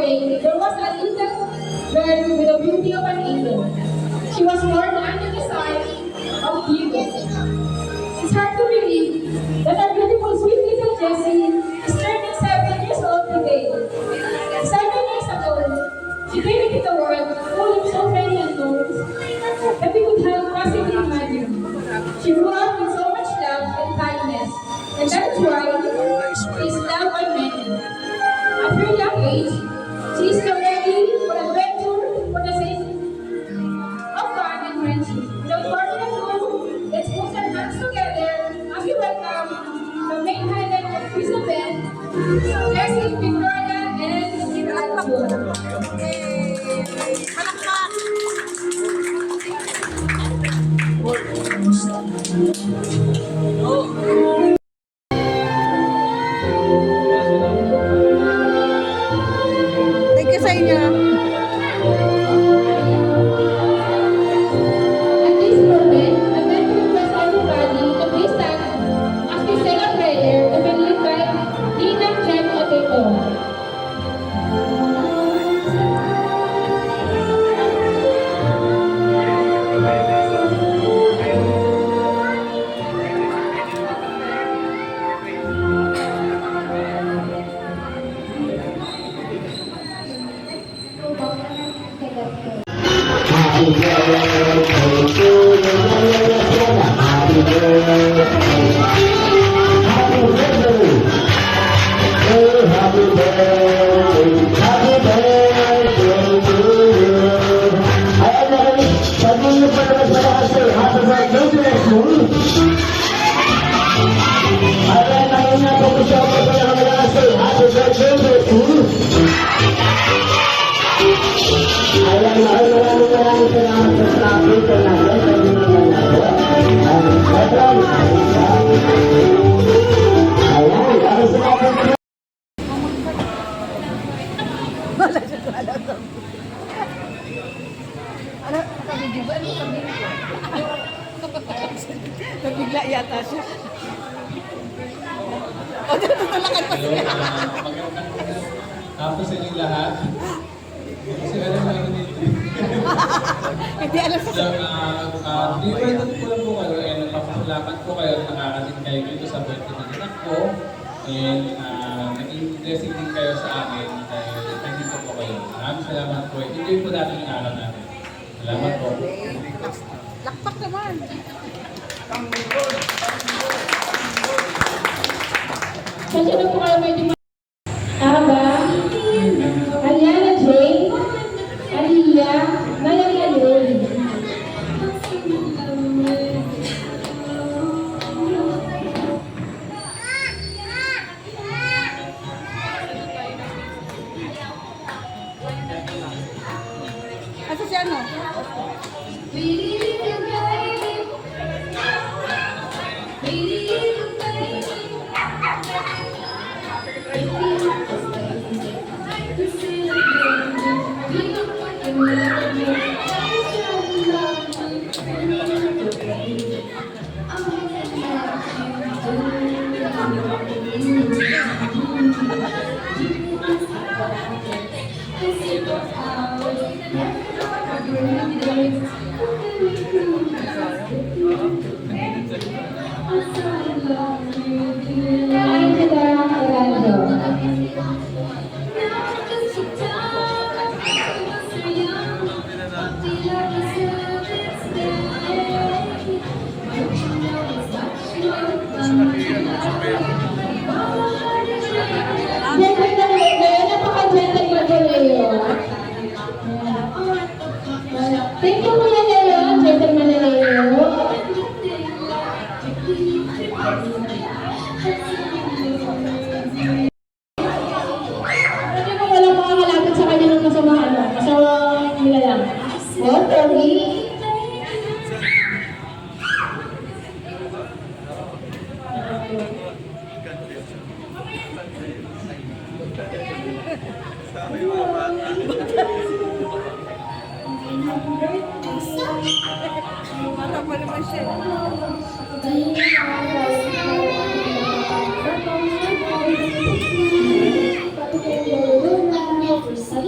way, there was a little girl with the beauty of an angel. She was born under the sign of Virgo. It's hard to believe that our beautiful, sweet little Jessie is turning 7 years old today. 7 years ago, she came into the world full of so many unknowns that we could have possibly imagined. She grew up with so much love and kindness, and that's why she is loved by many. At her young age, she is now ready for adventure for the sake of fun and friendship. Without further ado, let's put our hands together as we welcome the main highlight of Isabel, Jessie, Victoria, and Irajo. Thank you sa inyo. At this moment, I'd like to request everybody to please stand as we say a prayer to be led by Ninang Jem Oteto. Happy birthday to you. Happy birthday. Happy birthday. Oh, happy birthday. Happy birthday to you. Ayan na kami. Sabi niyo pa naman sa lakas eh. Happy birthday to you. Ayan na kami na po siya pa naman sa lakas eh. Happy birthday to you. Ayan, maraming salamat sa traffic na natin. Pwede naman ako. Ayan, ako sa natin. Wala siya sa alam. Ano, nakabigyo ba? Ano nakabigyo? Nabigla yata siya. O, tinutulakan pa siya. Tapos sa inyong lahat. Kasi alam mo ano dito. Hindi alam sa Di-invite ko lang po kayo and napapasalamat po kayo at nakakatin kayo dito sa birthday ng anak ko. And naging blessing din kayo sa akin dahil nandito po kayo. Maraming salamat po. Enjoy po natin yung araw natin. Salamat po. lakpak naman. Kasi na po kayo medyo Aba, Aliana Jane, Aliyah, Maria Lynn. Asa siya ano? Ayon sa Irajo. Napaka-gentleman ko Leo. Thank you Kuya Leo, gentleman na Leo. Hindi ko walang makakalapit sa kanya ng masamahan mo. Masawang nila lang. What, Toby? Mata pa naman siya. Thank you.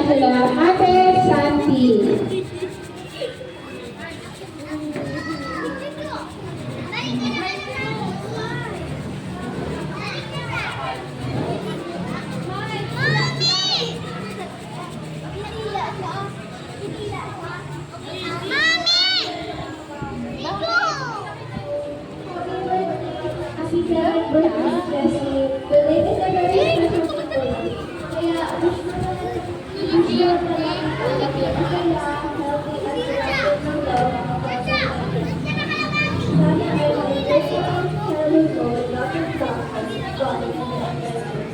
sila Ate Santi. Happy birthday, Jessie. Belated na very special people. Kaya, wish mo na healthy at productive ng love. Sana ay may personal childhood goal, Dr. Johnson, Johnny, and Esther.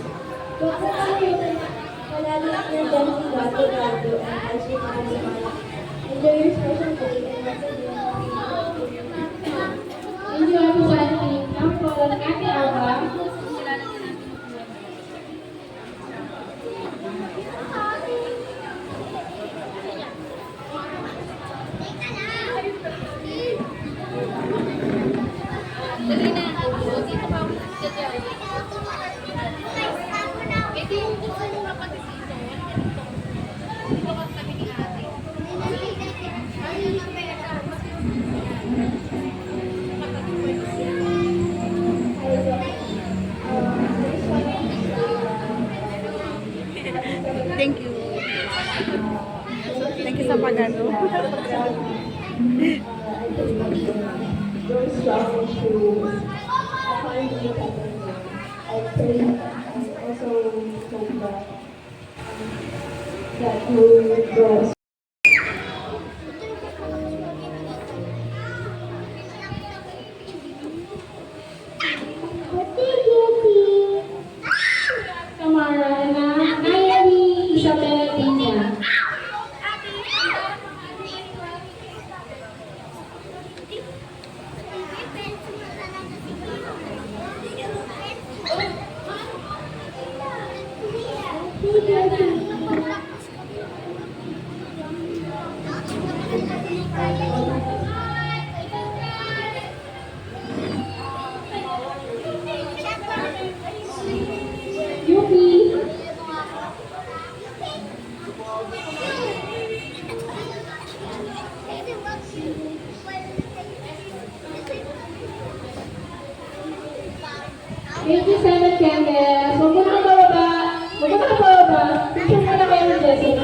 Huwag mo kalimutan na malalim na dyan si Dr. Radio and as you can smile. Enjoy your special day and once again, Thank you, Ate Santi. Now for Ate Alba. Thank you. Thank you sa pagano. Your struggle to find independence. I pray also hope that you will grow. Tamara na Nayeli Isabel Piña. Yuki. Thank you, Senate Candace. Huwag mo na kababa. Huwag mo na kababa. Picture mo na kayo ng Jessie.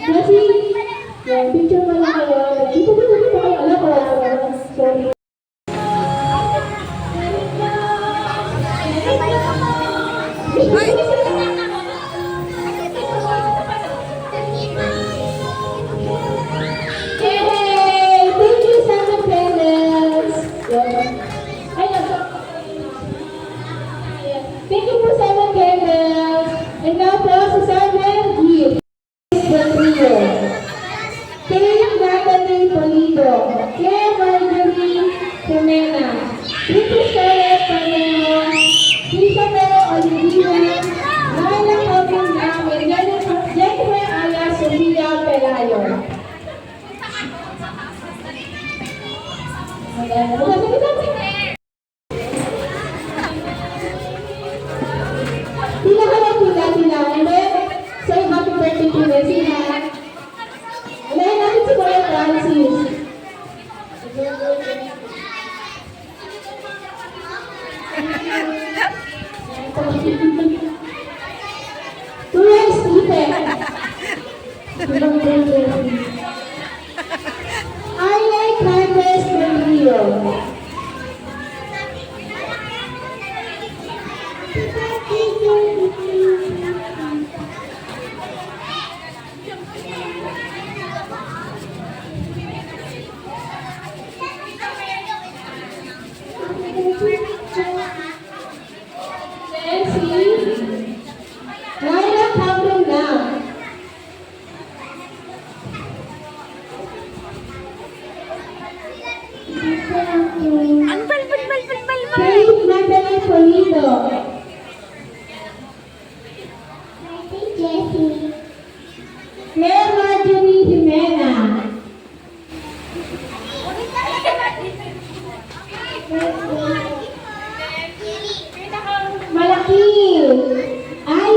Jessie, yan, picture mo na kayo. Dito ba kayo? Alam ko, sorry. Yay! Thank you, Senate Candace. Ay, thank you po, Senate Candace. And now po, si Sergeant Gift. Del Rio. Kay Natalie Polido. Kay Marjorie Jimena. Ricky Scarlett Paneo. Isabel Olivia. Laila Calvin Lam. And Jennifer Aya Sofia Pelayo. Pinakalang sila. And then, say happy birthday to Resina. And then, natin si Kuya Francis. Kuya Stephen. Arne Carlos Del Rio. Nancy. Laila Calvin Lam. Kay Natalie Polido. Jessie. Claire Marjorie Jimena. Malaki. Ay,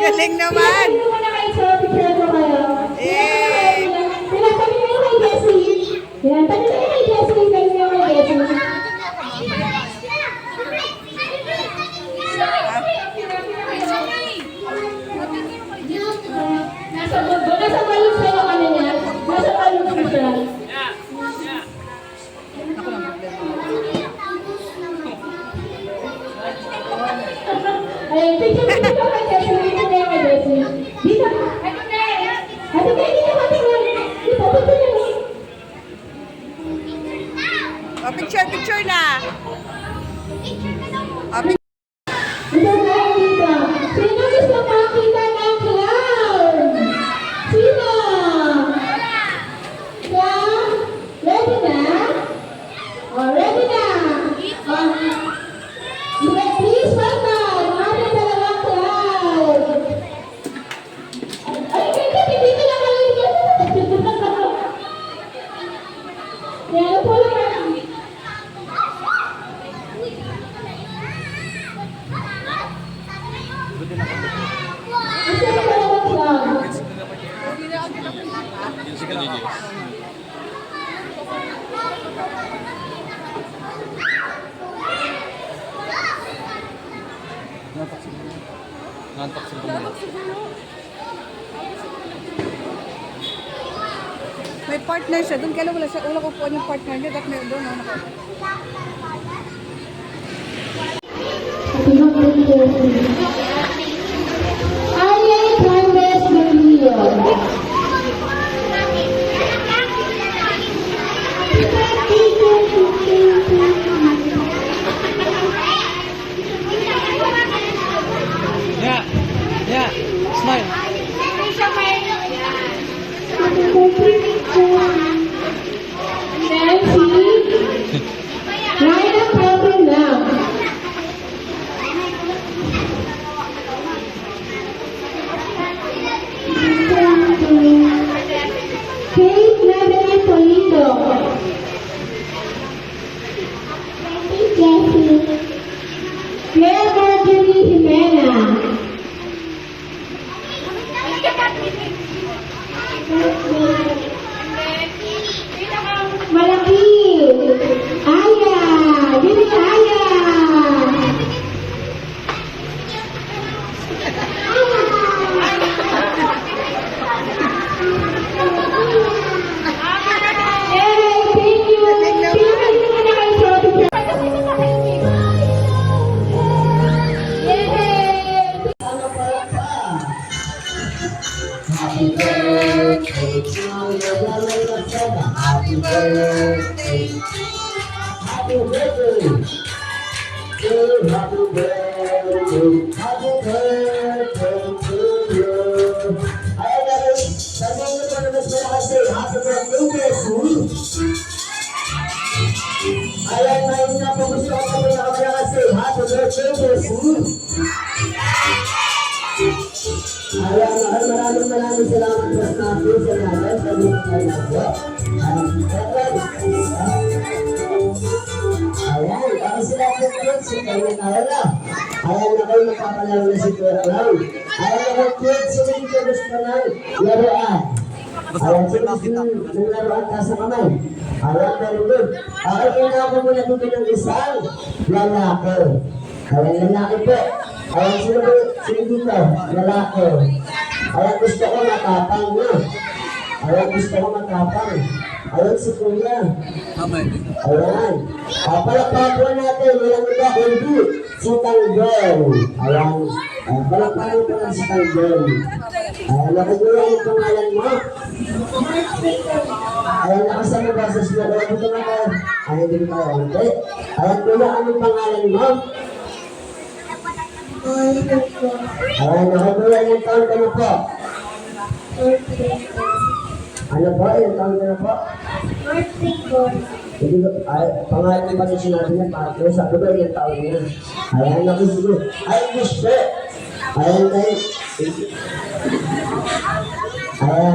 Galing naman. Pinapali mo na kayo sa picture ko kayo. Eh. Pinapali mo kay Jessie. Yan, pali mo kay Jessie. Pali mo kay Jessie. Nasa balon sa yung ano niya. Nasa balon ko siya. Ay, picture kay Jessie. Dito kayo kay Jessie. Dito. Ate kayo, dito ka tingnan. Dito, picture niyo. O, picture na. O, Dito tayo dito. Sino gusto makita ng clown? Sino? Clown? Ready na? Oh, ready na? Please welcome ating dalawang clown. Ay, dito lang kayo. Yan po lang. Asan ang dalawang clown? may partner siya. Doon kailan wala siya. Ulang upuan yung partner niya. Dapat may doon. Alien Canvas Murillo. Nancy, line up program now. Kate Madeline Polito. Jessie. Claire Marjorie Jimena. Malaki. Aya. Dili Aya. Hey, thank you. Pinapali mo na kayo sa picture. Yay! Happy birthday to you, happy birthday. Happy birthday. Happy birthday. Happy birthday to you. Ay, guys, sabihin ko na mas kasi happy birthday, Jessie. Ayan, may isa po gusto ko na kasi happy birthday, Jessie. Ayan, maraming salamat po sa puso natin. Sabi ko kayo na po. Ayan, ako sila po kids. Kaya na. Ayan na kayo magpapalaro na si Kuya Clown. Ayan na kayo kids. Sino dito gusto ng laruan? Ayan, sino ng laruan taas na kamay? Ayan, very good. Okay, kailangan ko muna dito ng isang lalaki. Ayan, lalaki po. Ayan, sino dito? Lalaki. Ayan, gusto ko matapang na. Ayan, gusto ko matapang. Ayan, si Kuya. Ayan. Palakpakan natin. Walang iba kundi si Tanggol. Ayan. Palakpakan ko lang si Tanggol. Ayan, nakikuya yung pangalan mo. Ayan, nakasama ba sa sila? Ayan, dito na kayo. Ayan, dito kayo. Okay. Ayan, Kuya, anong pangalan mo? Ayan, nakakuya yung taon ka na po. Ano po? Yung taon ka na po? Hindi ko, pangalan niya ba na sinabi niya? Pero sabi ko yung taon niya. Ayan, nakisulo. Ay, gusto. Ayan, tayo. Ayan.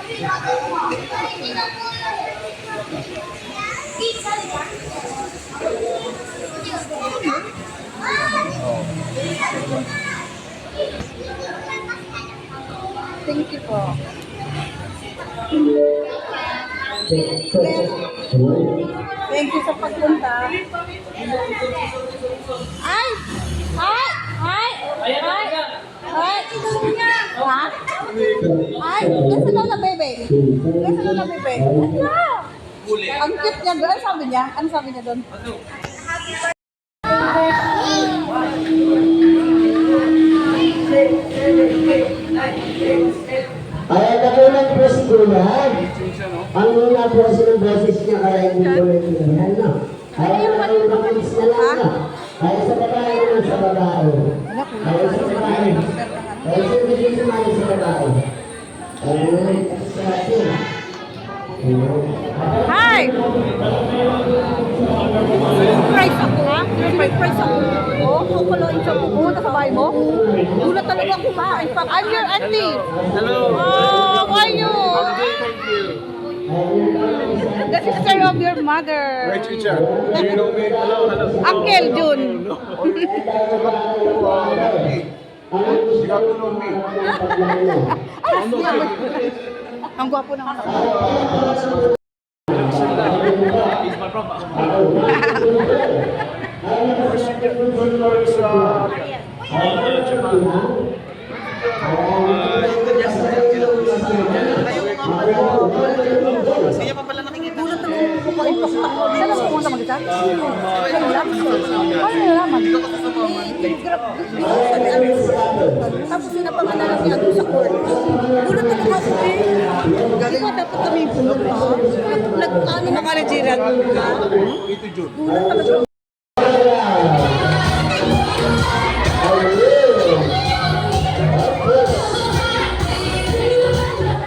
Thank you po. Thank you sa pagpunta. Ay! Ay! Ay! Ay! Ay! Ha? Ay! Kasi daw na, bebe. Kasi daw na, bebe. Ano? Ang cute niya doon. Ano sabi niya? Ano sabi niya doon? Ay, nakulang po si Kuya. Ang una po ng boses niya kaya hindi ko naiintindihan, no? Kaya nakulang na lang, no? Kaya sa babae naman sa babae. Kaya sa babae. Kaya sa hindi sumali sa babae. Kaya sa atin. Hi! Surprise ako, ha? Surprise ako. Oh, kukuloyin siya po. Nakabahay mo? Gulat talaga ako, ha? In fact, I'm your auntie. Hello. Oh, how are you? I'm good, thank you. The sister of your mother. Right, teacher. Do you know me? Hello, hello. Uncle Jun. You got to know me. Ay, siya. Ang gwapo ng anak. Kaya pa pala nakikita. Gulat talaga ako po kayo. Saan ang pumunta mag-isa? Ano lang? Ano nalaman? Tapos sinapangalan niya doon sa court. Gulat talaga ako eh. Galing ko dapat kami pumunta. Nag-ano na managerial. Gulat talaga.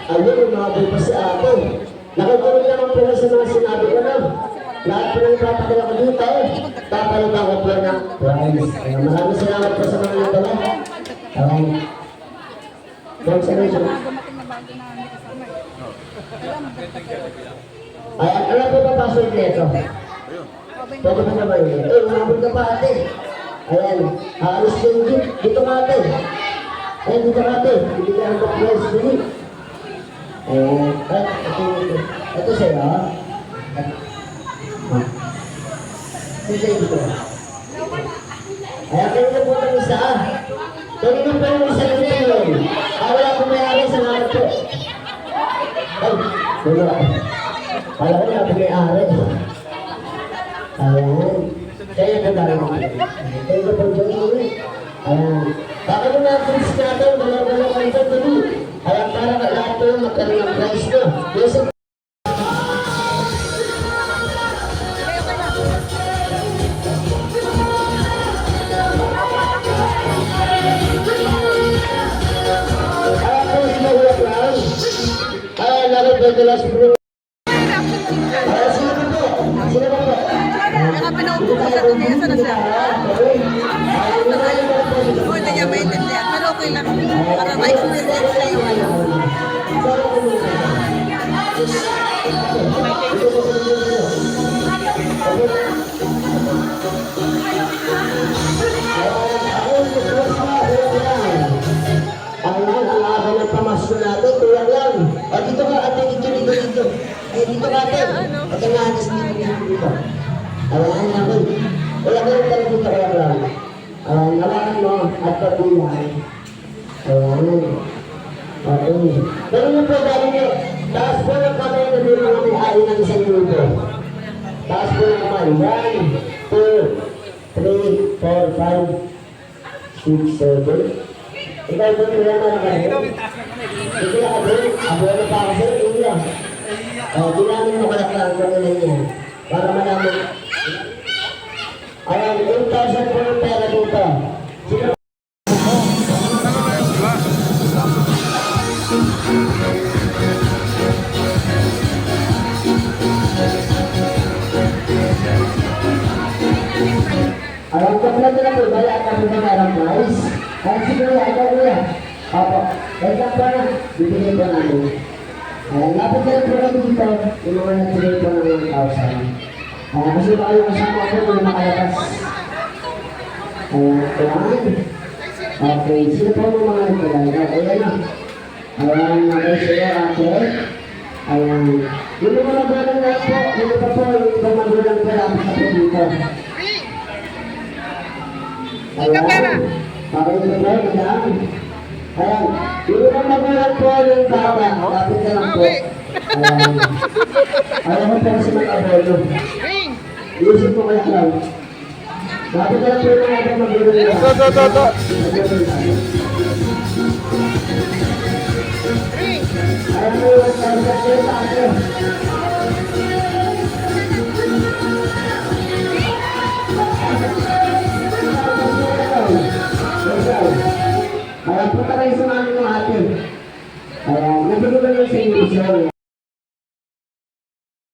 Ayun, umabot pa sa akin. Nakikinig naman po sa mga sinabi ko na. Lahat po nang ipapadala ko dito, papalitan ko po ng prize. Maraming salamat po sa mga nagawa. Congratulations. Dumating na bago na hindi kasama eh. Alam mo, Ayan, ano po ba password nito? Pwede mo naman yun. Eh, umabot ka pa ate. Ayan, aalis din dito. Dito ka ate. Ayan, dito ka ate. Hindi ka ang prize din. Ayan, ito sa'yo. Ito sa'yo dito. Ayan, kanina po ang isa. Kanina po ang isa dito yun. Wala po may-ari sa lahat po. Ay, wala. Wala ko na may-ari. Ayan. Kaya ka dahil. Kaya ka po dyan. Ayan. Baka mo na-friends natin, dalawa-dalawa kayo dyan dali. Ayan, para ka lahat po magkaroon ng price na. Yes, Dalas bro. Sino ba po? Sino ba po? Kaya pinaupo ko siya kung kaya na siya. Huwag na niya maintindihan. Pero okay lang. Para ma-experience na yung ano. Ang aga ng pamasko natin, tuwag lang. O dito ka, ate, dito. Eh, dito ka, ate. At ang atas dito. Awahan namin. Wala ka yung talagang dito, kaya lang. Awahan mo, at pagbulan. Awahan. Okay. Pero yun po, dahil nyo, taas po ng kamay na din mga may-ari ng isang minuto. Taas po ng kamay. 1, 2, 3, 4, 5, 6, 7. Ikaw po yung wala na kayo. Hindi ka doon. Ako na pa ako sa'yo. Hindi lang. Ginamit mo kalak lang kung ilan yan. Para malaman. Ayan, 8,000 po yung pera dito. Sino? Alam ko pala na po, bala at ako na merang price. Ay, sige kuya, ikaw kuya. Opo, wait lang po na. Bibigyan po namin. Lapit ka lang po kami dito, inuwan na tuloy po ng 1,000. Kasi baka yung kasama ko na nakalabas. Ayan. Okay, sino po ang mga nagkalaga? Ayan na. Ayan, nakasaya ate. Ayan. Yung mga magulang na po, yung pa po, yung ibang magulang po, lapit na po dito. Ayan. Okay, ito po, madam. Ayan. Yung ibang magulang po, yung bata, lapit ka lang po. Ayan. Ayan mo po kasi mag-abolo. Iusip po kayo lang. Lapit ka lang po yung mga ibang magulang na. Ayan mo yung 1,000 ate.